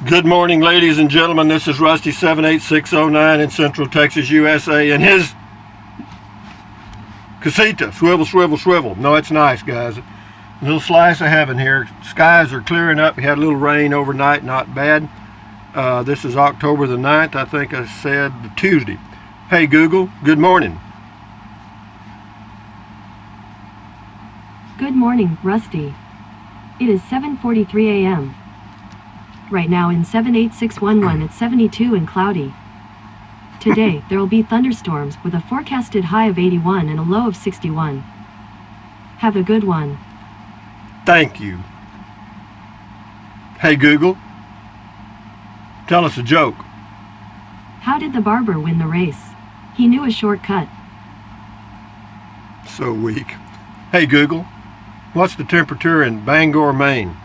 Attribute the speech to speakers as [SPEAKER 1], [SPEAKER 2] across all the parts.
[SPEAKER 1] Good morning, ladies and gentlemen. This is Rusty 78609 in Central Texas, USA, and his casita. Swivel, swivel, swivel. No, it's nice, guys. A little slice of heaven here. Skies are clearing up. We had a little rain overnight, not bad. This is October the 9th, I think I said Tuesday. Hey, Google, good morning.
[SPEAKER 2] Good morning, Rusty. It is 7:43 a.m. Right now in 78611 it's 72 and cloudy. Today, there will be thunderstorms with a forecasted high of 81 and a low of 61. Have a good one.
[SPEAKER 1] Thank you. Hey, Google, tell us a joke.
[SPEAKER 2] How did the barber win the race? He knew a shortcut.
[SPEAKER 1] So weak. Hey, Google, what's the temperature in Bangor, Maine?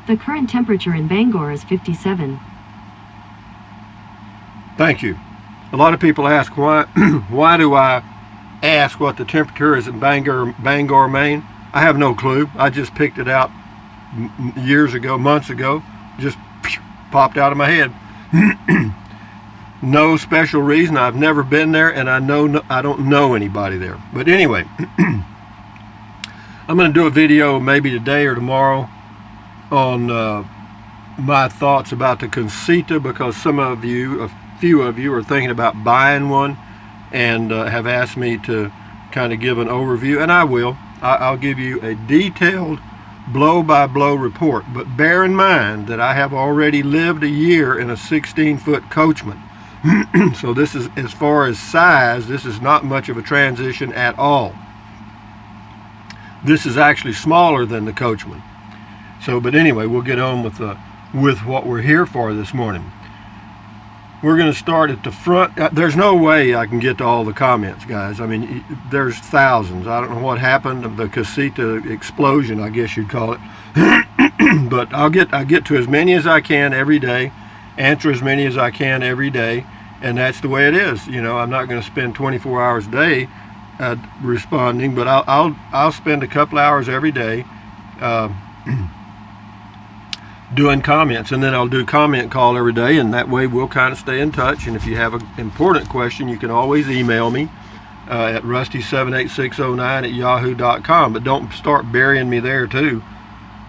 [SPEAKER 2] The current temperature in Bangor is 57.
[SPEAKER 1] Thank you. A lot of people ask why do I ask what the temperature is in Bangor, Maine? I have no clue. I just picked it out years ago, months ago. Just popped out of my head. No special reason. I've never been there, and I don't know anybody there. But anyway, I'm going to do a video maybe today or tomorrow on my thoughts about the Casita, because a few of you are thinking about buying one and have asked me to kind of give an overview, and I will. I'll give you a detailed blow-by-blow report, but bear in mind that I have already lived a year in a 16-foot Coachman. So this is, as far as size, this is not much of a transition at all. This is actually smaller than the Coachman. So, but anyway, we'll get on with what we're here for this morning. We're going to start at the front. There's no way I can get to all the comments, guys. I mean, there's thousands. I don't know what happened of the Casita explosion, I guess you'd call it. But I get to as many as I can every day, answer as many as I can every day, and that's the way it is. You know, I'm not going to spend 24 hours a day responding, but I'll spend a couple hours every day doing comments, and then I'll do comment call every day, and that way we'll kind of stay in touch. And if you have an important question, you can always email me at rusty78609@yahoo.com, but don't start burying me there too.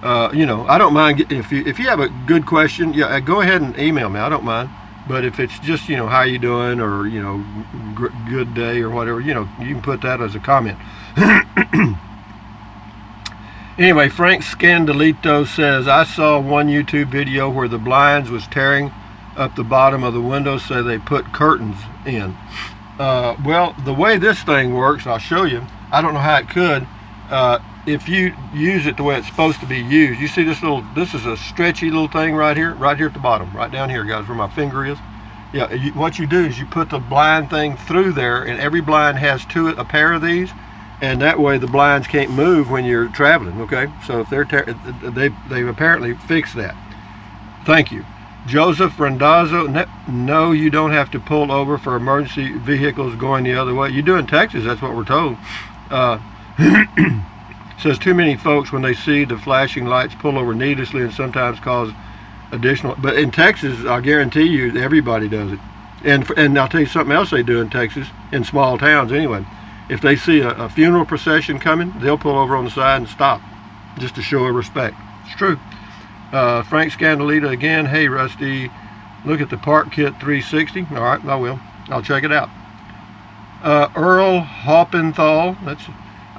[SPEAKER 1] You know, I don't mind if you have a good question, yeah, go ahead and email me. I don't mind. But if it's just, you know, how you doing, or, you know, good day or whatever, you know, you can put that as a comment. Anyway, Frank Scandalito says, I saw one YouTube video where the blinds was tearing up the bottom of the window, so they put curtains in. Well, the way this thing works, I'll show you. I don't know how it could. If you use it the way it's supposed to be used, you see this is a stretchy little thing right here at the bottom, right down here, guys, where my finger is. Yeah, what you do is you put the blind thing through there, and every blind has to it a pair of these. And that way the blinds can't move when you're traveling, okay? So if they've apparently fixed that. Thank you. Joseph Randazzo, no, you don't have to pull over for emergency vehicles going the other way. You do in Texas, that's what we're told. Says too many folks, when they see the flashing lights, pull over needlessly and sometimes cause additional. But in Texas, I guarantee you, everybody does it. And I'll tell you something else they do in Texas, in small towns anyway. If they see a funeral procession coming, they'll pull over on the side and stop, just to show a respect. It's true. Frank Scandalita again. Hey, Rusty, look at the Park Kit 360. All right, I will. I'll check it out. Earl Hoppenthal.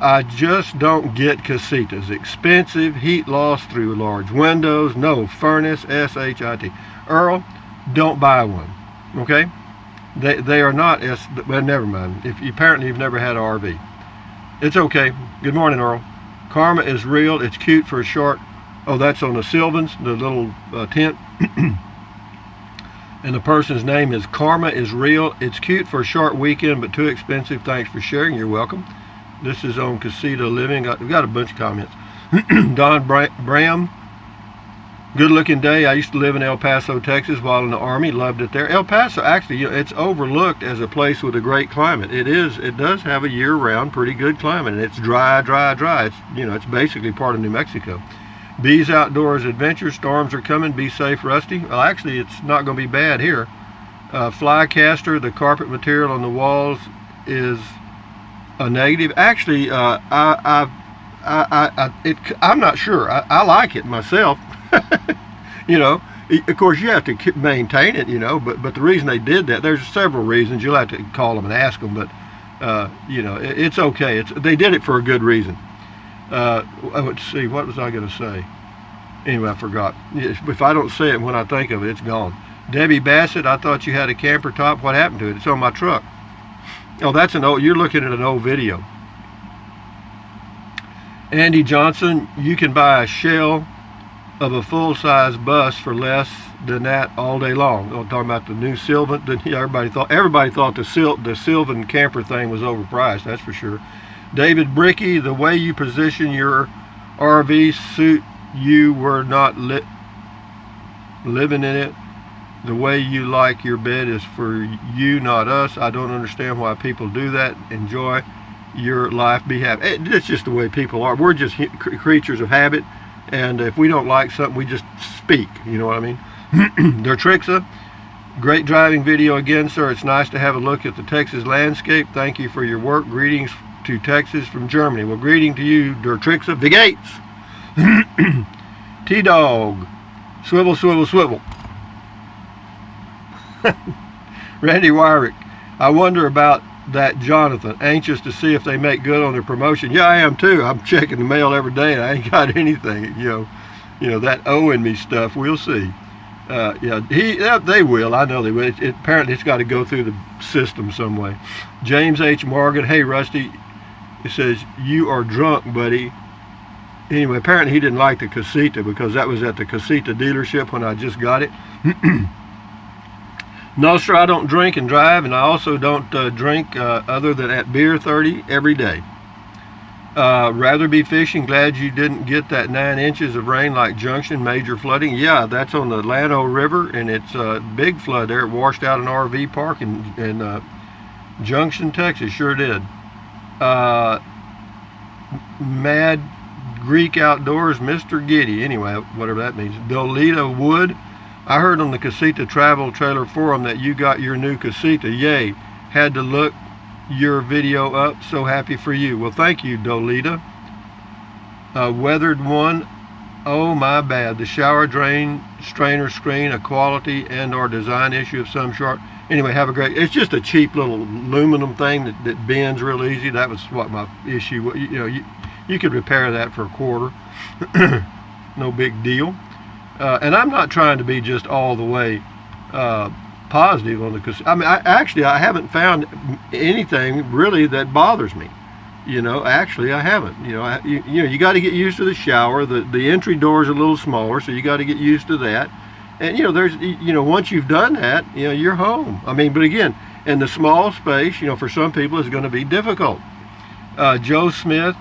[SPEAKER 1] I just don't get casitas. Expensive, heat loss through large windows, no furnace, SHIT. Earl, don't buy one, okay? They are not, well, never mind. Apparently you've never had an RV. It's okay. Good morning, Earl. Karma is real. It's cute for a short, oh, that's on the Sylvans, the little tent. And the person's name is Karma is Real. It's cute for a short weekend, but too expensive. Thanks for sharing. You're welcome. This is on Casita Living. We've got a bunch of comments. Don Bram. Good looking day. I used to live in El Paso, Texas while in the Army. Loved it there. El Paso, actually, it's overlooked as a place with a great climate. It does have a year-round pretty good climate, and it's dry. It's, it's basically part of New Mexico. Bees Outdoors Adventure. Storms are coming. Be safe, Rusty. Well, actually, it's not going to be bad here. Flycaster, the carpet material on the walls is a negative. Actually, I'm not sure. I like it myself. Of course you have to maintain it, but the reason they did that, there's several reasons. You'll have to call them and ask them, but it's okay. They did it for a good reason. Let's see, what was I going to say? Anyway, I forgot. If I don't say it when I think of it, it's gone. Debbie Bassett, I thought you had a camper top. What happened to it? It's on my truck. Oh, that's you're looking at an old video. Andy Johnson, you can buy a shell of a full-size bus for less than that all day long. I'm talking about the new Sylvan. Everybody thought the Sylvan camper thing was overpriced. That's for sure. David Bricky, the way you position your RV suit, you were not living in it. The way you like your bed is for you, not us. I don't understand why people do that. Enjoy your life. Be happy. It's just the way people are. We're just creatures of habit. And if we don't like something, we just speak. You know what I mean? Dertrixa, great driving video again, sir. It's nice to have a look at the Texas landscape. Thank you for your work. Greetings to Texas from Germany. Well, greeting to you, Dertrixa. The Gates. T-Dog. Swivel, swivel, swivel. Randy Wyrick. I wonder about that Jonathan. Anxious to see if they make good on their promotion. Yeah, I am too. I'm checking the mail every day and I ain't got anything. That owing me stuff. We'll see. They will. I know they will. Apparently it's got to go through the system some way. James H. Morgan. Hey, Rusty. He says, you are drunk, buddy. Anyway, apparently he didn't like the Casita because that was at the Casita dealership when I just got it. No, sir, I don't drink and drive, and I also don't drink other than at Beer 30 every day. Rather be fishing. Glad you didn't get that 9 inches of rain like Junction, major flooding. Yeah, that's on the Llano River, and it's a big flood there. It washed out an RV park in Junction, Texas. Sure did. Mad Greek Outdoors, Mr. Giddy. Anyway, whatever that means. Dolita Wood. I heard on the Casita Travel Trailer Forum that you got your new Casita. Yay. Had to look your video up. So happy for you. Well, thank you, Dolita. Weathered one. Oh, my bad. The shower drain strainer screen, a quality and or design issue of some sort. Anyway, have a great... It's just a cheap little aluminum thing that bends real easy. That was what my issue was. You could repair that for $0.25. No big deal. And I'm not trying to be just all the way positive on the Casita. I mean, I haven't found anything really that bothers me. Actually, I haven't. You got to get used to the shower. The entry door is a little smaller, so you got to get used to that. And there's once you've done that, you're home. I mean, but again, in the small space, for some people, it's going to be difficult. Joe Smith.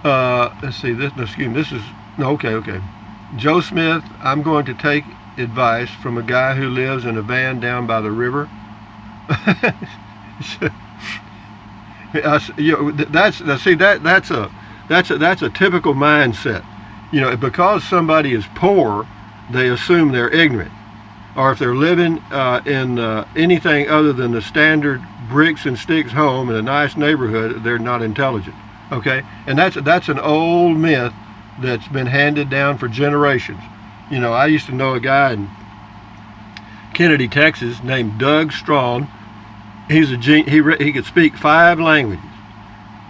[SPEAKER 1] Let's see. This is okay. Joe Smith, I'm going to take advice from a guy who lives in a van down by the river. That's a typical mindset. Because somebody is poor, they assume they're ignorant, or if they're living in anything other than the standard bricks and sticks home in a nice neighborhood, they're not intelligent. Okay, and that's an old myth that's been handed down for generations. I used to know a guy in Kennedy, Texas, named Doug Strong. He could speak 5 languages,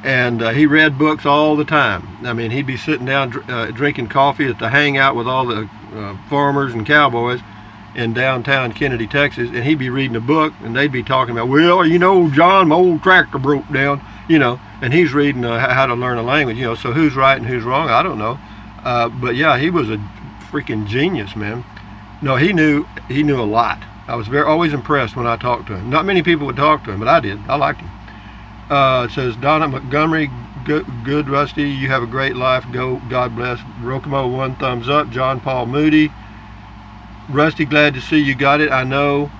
[SPEAKER 1] and he read books all the time. I mean, he'd be sitting down drinking coffee at the hangout with all the farmers and cowboys in downtown Kennedy, Texas, and he'd be reading a book, and they'd be talking about, well, John, my old tractor broke down, and he's reading how to learn a language, so who's right and who's wrong, I don't know. But yeah, he was a freaking genius, man. No, he knew a lot. I was always impressed when I talked to him. Not many people would talk to him, but I did. I liked him. It says Donna Montgomery, good, Rusty. You have a great life. Go, God bless. Rokomo, 1 thumbs up. John Paul Moody. Rusty, glad to see you got it. I know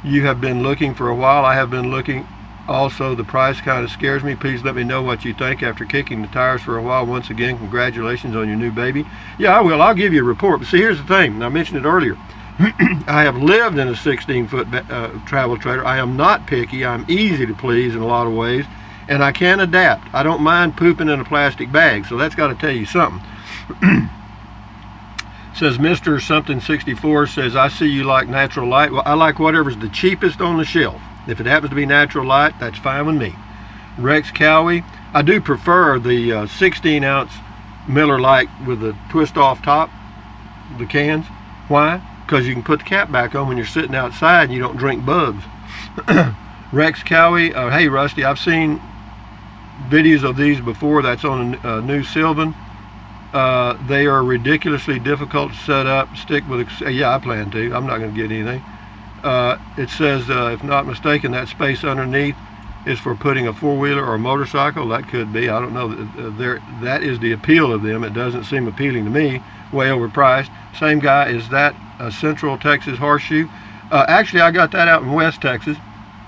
[SPEAKER 1] you have been looking for a while. I have been looking. Also, the price kind of scares me. Please let me know what you think after kicking the tires for a while. Once again, congratulations on your new baby. Yeah, I will. I'll give you a report. But see, here's the thing. I mentioned it earlier. I have lived in a 16-foot travel trailer. I am not picky. I'm easy to please in a lot of ways, and I can adapt. I don't mind pooping in a plastic bag, so that's got to tell you something. Says Mr. Something 64 says, I see you like natural light. Well, I like whatever's the cheapest on the shelf. If it happens to be natural light, that's fine with me. Rex Cowie, I do prefer the 16-ounce Miller Lite with the twist-off top, the cans. Why? Because you can put the cap back on when you're sitting outside and you don't drink bugs. Rex Cowie, hey Rusty, I've seen videos of these before. That's on a new Sylvan. They are ridiculously difficult to set up. Stick with a, yeah, I plan to. I'm not going to get anything. It says, if not mistaken, that space underneath is for putting a four-wheeler or a motorcycle. That could be. I don't know. That is the appeal of them. It doesn't seem appealing to me. Way overpriced. Same guy. Is that a Central Texas horseshoe? Actually, I got that out in West Texas.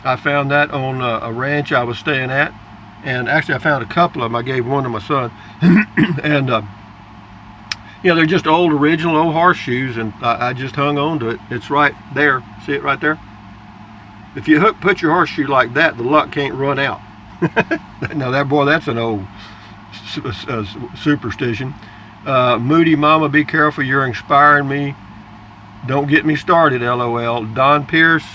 [SPEAKER 1] I found that on a ranch I was staying at. And actually, I found a couple of them. I gave one to my son. And you know, they're just old horseshoes, and I just hung on to it. It's right there. See it right there? If you put your horseshoe like that, the luck can't run out. Now, that's an old superstition. Moody Mama, be careful. You're inspiring me. Don't get me started, LOL. Don Pierce,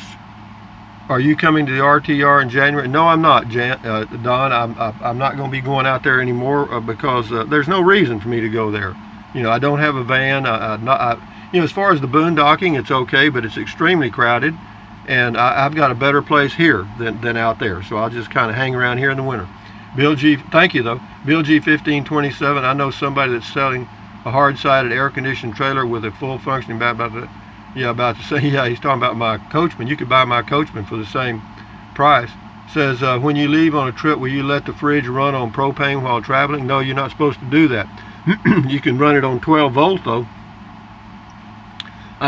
[SPEAKER 1] are you coming to the RTR in January? No, I'm not, Don. I'm not going to be going out there anymore because there's no reason for me to go there. You know, I don't have a van. You know, as far as the boondocking, it's okay, but it's extremely crowded, and I've got a better place here than out there. So I'll just kind of hang around here in the winter. Bill G, thank you though. Bill G 1527. I know somebody that's selling a hard-sided air-conditioned trailer with a full functioning about to say, yeah, he's talking about my Coachman. You could buy my Coachman for the same price. Says, when you leave on a trip, will you let the fridge run on propane while traveling? No, you're not supposed to do that. You can run it on 12 volt though.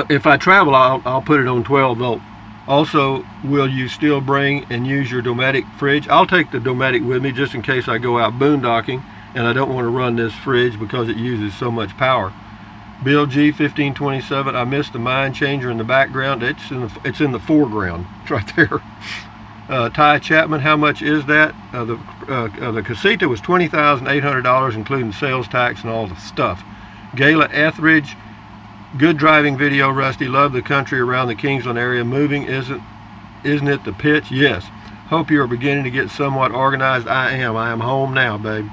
[SPEAKER 1] If I travel, I'll put it on 12 volt. Also, will you still bring and use your Dometic fridge? I'll take the Dometic with me just in case I go out boondocking and I don't want to run this fridge because it uses so much power. Bill G 1527. I missed the mind changer in the background. It's in the foreground. It's right there. Ty Chapman, how much is that? The Casita was $20,800, including sales tax and all the stuff. Gayla Etheridge, good driving video, Rusty. Love the country around the Kingsland area. Moving, isn't it the pitch? Yes. Hope you are beginning to get somewhat organized. I am home now, babe.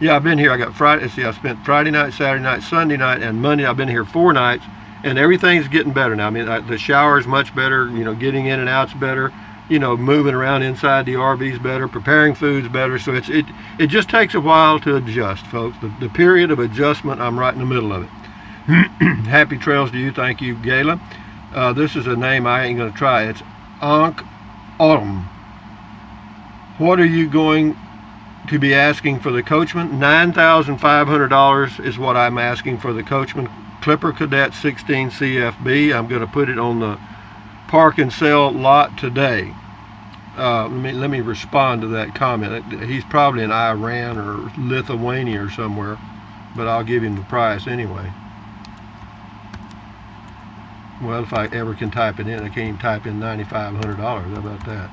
[SPEAKER 1] Yeah, I've been here. I got Friday. See, I spent Friday night, Saturday night, Sunday night, and Monday. I've been here 4 nights, and everything's getting better now. I mean, the shower's much better. You know, getting in and out's better. You know, moving around inside the RV's better, preparing food's better. So it just takes a while to adjust, folks. The period of adjustment, I'm right in the middle of it. Happy trails to you. Thank you, Gayla. This is a name I ain't going to try. It's Ankh Autumn. What are you going to be asking for the Coachman? $9,500 is what I'm asking for the Coachman Clipper Cadet 16 CFB. I'm going to put it on the park and sell lot today. Let me respond to that comment. He's probably in Iran or Lithuania or somewhere, but I'll give him the price anyway. Well, if I ever can type it in, I can't even type in $9,500. How about that?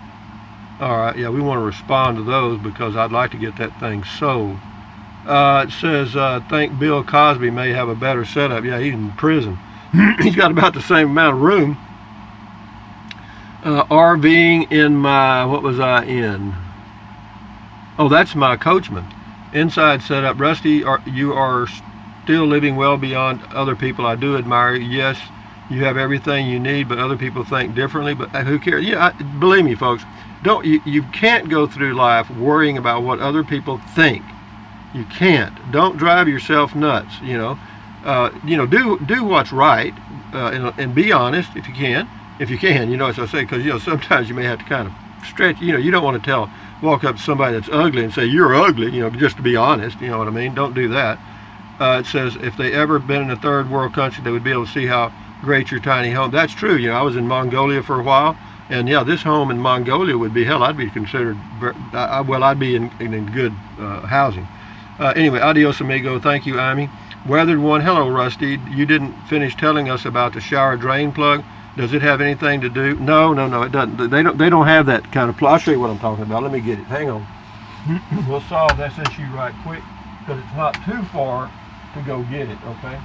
[SPEAKER 1] All right, yeah, we want to respond to those because I'd like to get that thing sold. It says, think Bill Cosby may have a better setup. Yeah, he's in prison. He's got about the same amount of room. RVing in my, what was I in? Oh, that's my Coachman. Inside setup. Rusty, you are still living well beyond other people. I do admire you. Yes, you have everything you need, but other people think differently. But who cares? Yeah, believe me, folks. You can't go through life worrying about what other people think. You can't. Don't drive yourself nuts. You know, do what's right, and be honest if you can. If you can, you know, as I say, because, you know, sometimes you may have to kind of stretch, you know, you don't want to tell walk up to somebody that's ugly and say, you're ugly, you know, just to be honest, you know what I mean? Don't do that. It says, if they ever been in a third world country, they would be able to see how great your tiny home. That's true. You know, I was in Mongolia for a while, and yeah, this home in Mongolia would be, hell, I'd be considered, well, I'd be in good housing. Anyway, adios amigo. Thank you, Amy. Weathered one. Hello, Rusty. You didn't finish telling us about the shower drain plug. Does it have anything to do? No, it doesn't. They don't have that kind of plug. I'll show you what I'm talking about. Let me get it. Hang on. We'll solve this issue right quick, because it's not too far to go get it, okay?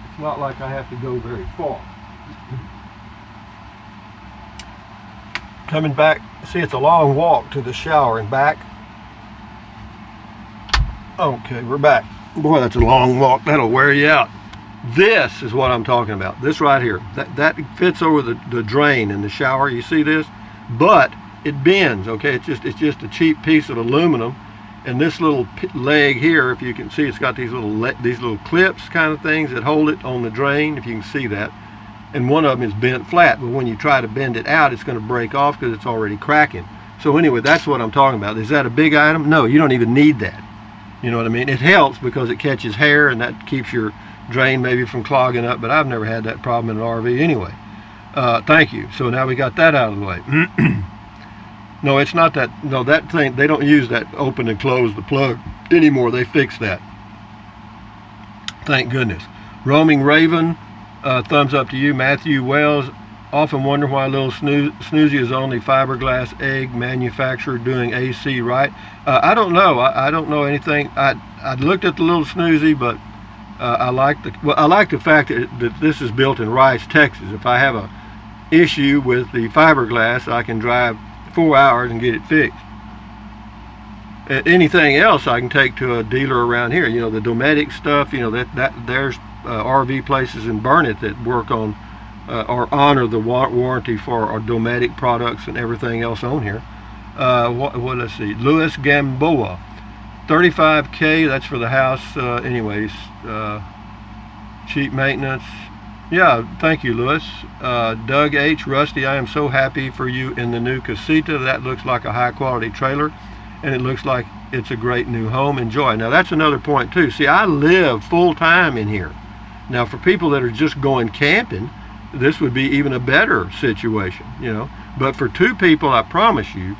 [SPEAKER 1] It's not like I have to go very far. Coming back, see, it's a long walk to the shower and back. Okay, we're back. Boy, that's a long walk. That'll wear you out. This is what I'm talking about. This right here. That fits over the drain in the shower. You see this? But it bends, okay? It's just a cheap piece of aluminum. And this little leg here, if you can see, it's got these little clips kind of things that hold it on the drain, if you can see that. And one of them is bent flat, but when you try to bend it out, it's going to break off because it's already cracking. So anyway, that's what I'm talking about. Is that a big item? No, you don't even need that. You know what I mean? It helps because it catches hair and that keeps your drain maybe from clogging up, but I've never had that problem in an RV anyway. Thank you. So now we got that out of the way. No, it's not that. No, that thing, they don't use that open and close the plug anymore. They fixed that. Thank goodness. Roaming Raven, thumbs up to you. Matthew Wells, often wonder why little Snoozy is only fiberglass egg manufacturer doing AC right. I don't know. I don't know anything. I looked at the little Snoozy, but I like the fact that this is built in Rice, Texas. If I have a issue with the fiberglass, I can drive 4 hours and get it fixed. Anything else I can take to a dealer around here. You know, the Dometic stuff, you know, there's RV places in Burnett that work on or honor the warranty for our Dometic products and everything else on here. Let's see, Louis Gamboa, 35K, that's for the house. Anyways, cheap maintenance. Yeah, thank you, Louis. Doug H. Rusty, I am so happy for you in the new casita. That looks like a high quality trailer, and it looks like it's a great new home. Enjoy. Now that's another point too. See, I live full time in here. Now for people that are just going camping, this would be even a better situation, you know. But for two people, I promise you,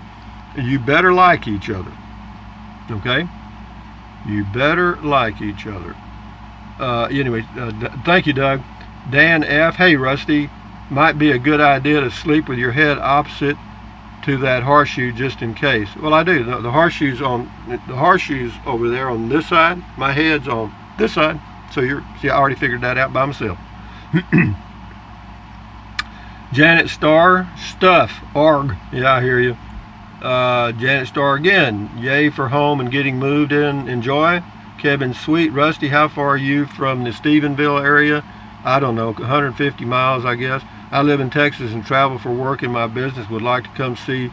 [SPEAKER 1] you better like each other. Okay? You better like each other. Anyway, thank you, Doug. Dan F. Hey, Rusty, might be a good idea to sleep with your head opposite to that horseshoe just in case. Well, I do. The horseshoe's over there on this side. My head's on this side. So see, I already figured that out by myself. Janet Starr, stuff, arg. Yeah, I hear you. Janet Starr again. Yay for home and getting moved in. Enjoy. Kevin Sweet, Rusty, how far are you from the Stephenville area? I don't know, 150 miles, I guess. I live in Texas and travel for work in my business. Would like to come see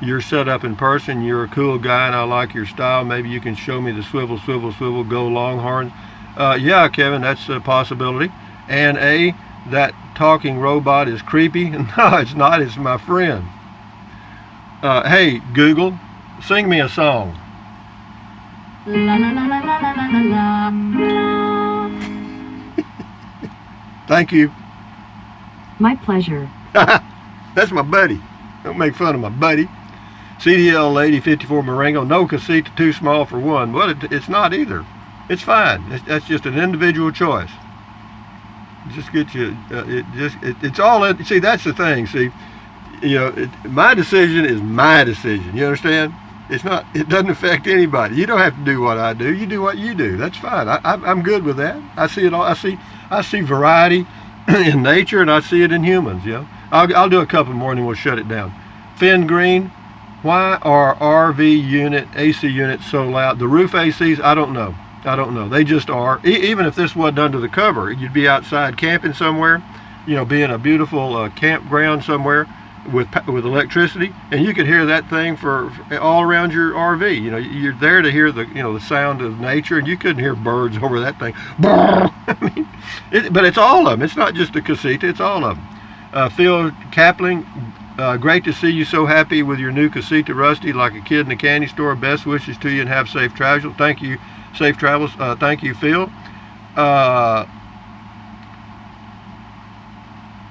[SPEAKER 1] your setup in person. You're a cool guy and I like your style. Maybe you can show me the swivel, swivel, swivel, go Longhorns. Yeah, Kevin, that's a possibility. And that talking robot is creepy. No, it's not. It's my friend. Hey, Google, sing me a song. Thank you.
[SPEAKER 2] My pleasure.
[SPEAKER 1] That's my buddy. Don't make fun of my buddy. CDL Lady 54 Marengo. No casita too small for one. Well, it's not either. It's fine. That's just an individual choice. Just get you. It's all. See, that's the thing. See, you know, my decision is my decision. You understand? It's not. It doesn't affect anybody. You don't have to do what I do. You do what you do. That's fine. I'm good with that. I see it all. I see variety in nature, and I see it in humans. You know. I'll do a couple more, and then we'll shut it down. Finn Green, why are RV AC units so loud? The roof ACs, I don't know. They just are. Even if this wasn't under the cover, you'd be outside camping somewhere, you know, be in a beautiful campground somewhere with electricity, and you could hear that thing for all around your RV. You know, you're there to hear the sound of nature, and you couldn't hear birds over that thing. I mean, but it's all of them. It's not just the casita. It's all of them. Phil Kapling, Great to see you so happy with your new casita, Rusty, like a kid in a candy store. Best wishes to you and have safe travels. Thank you, safe travels. Thank you, Phil.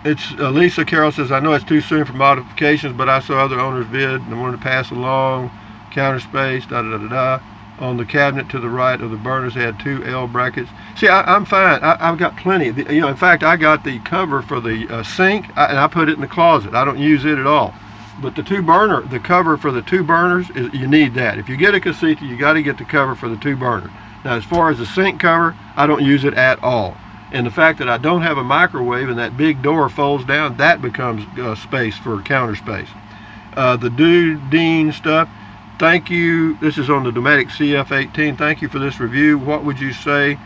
[SPEAKER 1] It's Lisa Carroll says, I know it's too soon for modifications, but I saw other owners vid and I wanted to pass along counter space, on the cabinet to the right of the burners. They had 2 L brackets. See, I'm fine. I've got plenty. In fact, I got the cover for the sink, and I put it in the closet. I don't use it at all. But the cover for the 2 burners, you need that. If you get a casita, you got to get the cover for the 2 burners. Now, as far as the sink cover, I don't use it at all. And the fact that I don't have a microwave and that big door folds down, that becomes space for counter space. The Dudeen stuff. Thank you. This is on the Dometic CF18. Thank you for this review. What would you say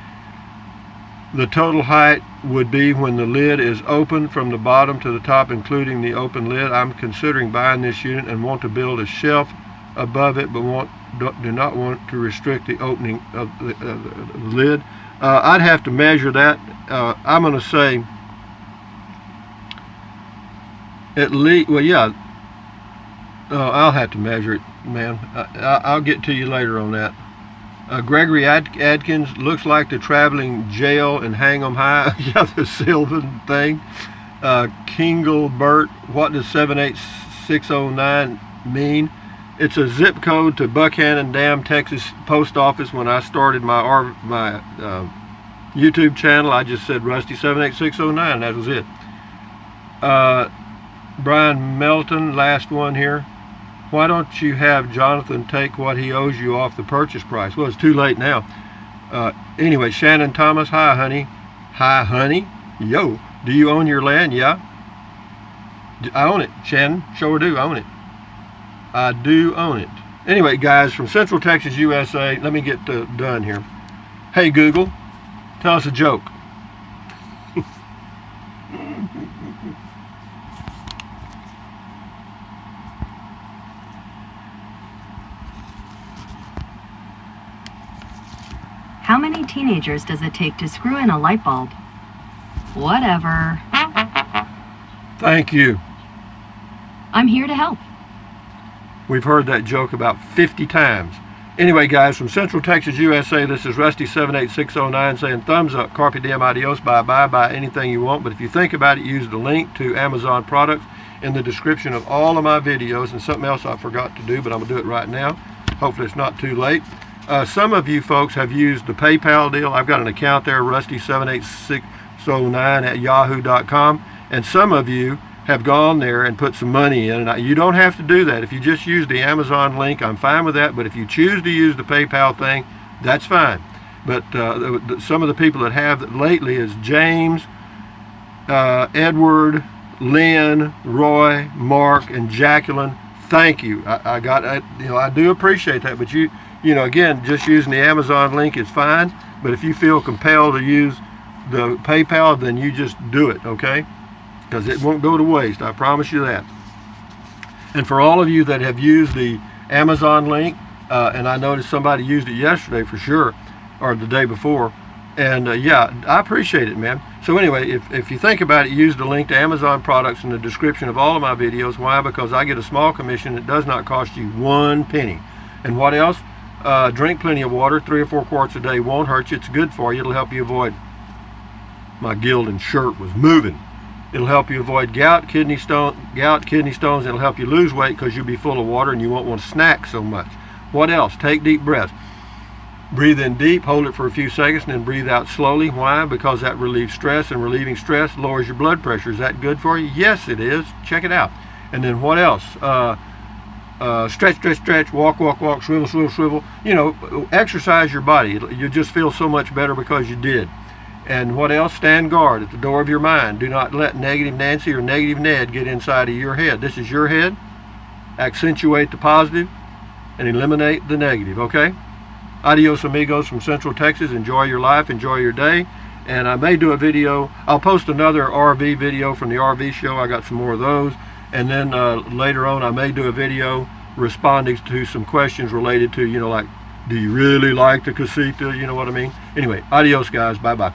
[SPEAKER 1] the total height would be when the lid is open from the bottom to the top, including the open lid? I'm considering buying this unit and want to build a shelf above it, but do not want to restrict the opening of the lid. I'd have to measure that. I'm going to say at least, well, yeah, I'll have to measure it, man. I'll get to you later on that. Gregory Adkins, looks like the traveling jail and hang 'em high. Yeah, the Sylvan thing. Kinglebert, what does 78609 mean? It's a zip code to Buchanan Dam, Texas post office. When I started my YouTube channel, I just said Rusty 78609. That was it. Brian Melton, last one here. Why don't you have Jonathan take what he owes you off the purchase price? Well, it's too late now. Anyway, Shannon Thomas, hi honey. Hi honey. Yo, do you own your land? Yeah. I own it, Shannon. Sure do, I own it. I do own it. Anyway, guys, from Central Texas, USA, let me get done here. Hey Google, tell us a joke.
[SPEAKER 2] How many teenagers does it take to screw in a light bulb? Whatever.
[SPEAKER 1] Thank you.
[SPEAKER 2] I'm here to help.
[SPEAKER 1] We've heard that joke about 50 times. Anyway, guys, from Central Texas, USA, this is Rusty 78609 saying thumbs up, carpe diem, adios, bye-bye, buy anything you want. But if you think about it, use the link to Amazon products in the description of all of my videos. And something else I forgot to do, but I'm going to do it right now. Hopefully it's not too late. Some of you folks have used the PayPal deal. I've got an account there, Rusty78609 at yahoo.com. And some of you have gone there and put some money in. And you don't have to do that. If you just use the Amazon link, I'm fine with that. But if you choose to use the PayPal thing, that's fine. But some of the people that have that lately is James, Edward, Lynn, Roy, Mark, and Jacqueline. Thank you. I do appreciate that. But again, just using the Amazon link is fine. But if you feel compelled to use the PayPal, then you just do it, okay? Because it won't go to waste, I promise you that. And for all of you that have used the Amazon link, and I noticed somebody used it yesterday for sure, or the day before, and yeah, I appreciate it, man. So anyway, if you think about it, use the link to Amazon products in the description of all of my videos. Why? Because I get a small commission. It does not cost you 1 penny. And what else? Drink plenty of water. 3 or 4 quarts a day won't hurt you. It's good for you. It'll help you avoid, my Gildan shirt was moving. It'll help you avoid gout, kidney stones. It'll help you lose weight because you'll be full of water and you won't want to snack so much. What else? Take deep breaths. Breathe in deep, hold it for a few seconds, and then breathe out slowly. Why? Because that relieves stress, and relieving stress lowers your blood pressure. Is that good for you? Yes, it is. Check it out. And then what else? Stretch, walk, swivel. Exercise your body. You just feel so much better because you did. And what else? Stand guard at the door of your mind. Do not let negative Nancy or negative Ned get inside of your head. This is your head. Accentuate the positive and eliminate the negative, okay? Adios, amigos, from Central Texas. Enjoy your life. Enjoy your day. And I may do a video. I'll post another RV video from the RV show. I got some more of those. And then later on, I may do a video responding to some questions related to, like, do you really like the casita? You know what I mean? Anyway, adios, guys. Bye-bye.